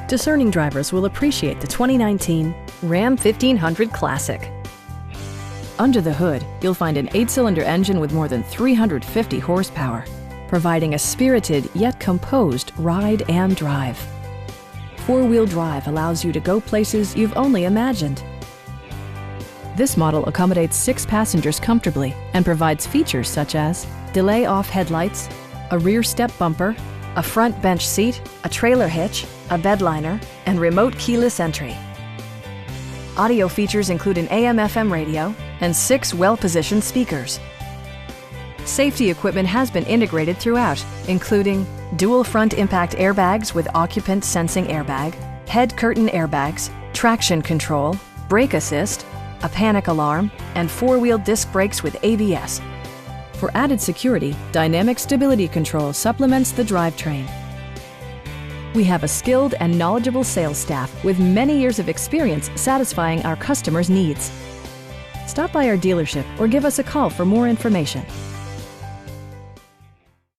Discerning drivers will appreciate the 2019 Ram 1500 Classic. Under the hood, you'll find an 8-cylinder engine with more than 350 horsepower, providing a spirited yet composed ride and drive. 4-wheel drive allows you to go places you've only imagined. This model accommodates 6 passengers comfortably and provides features such as delay-off headlights, a rear step bumper, a front bench seat, a trailer hitch, a bed liner, and remote keyless entry. Audio features include an AM/FM radio and 6 well-positioned speakers. Safety equipment has been integrated throughout, including dual front impact airbags with occupant sensing airbag, head curtain airbags, traction control, brake assist, a panic alarm, and 4-wheel disc brakes with ABS. For added security, dynamic stability control supplements the drivetrain. We have a skilled and knowledgeable sales staff with many years of experience satisfying our customers' needs. Stop by our dealership or give us a call for more information.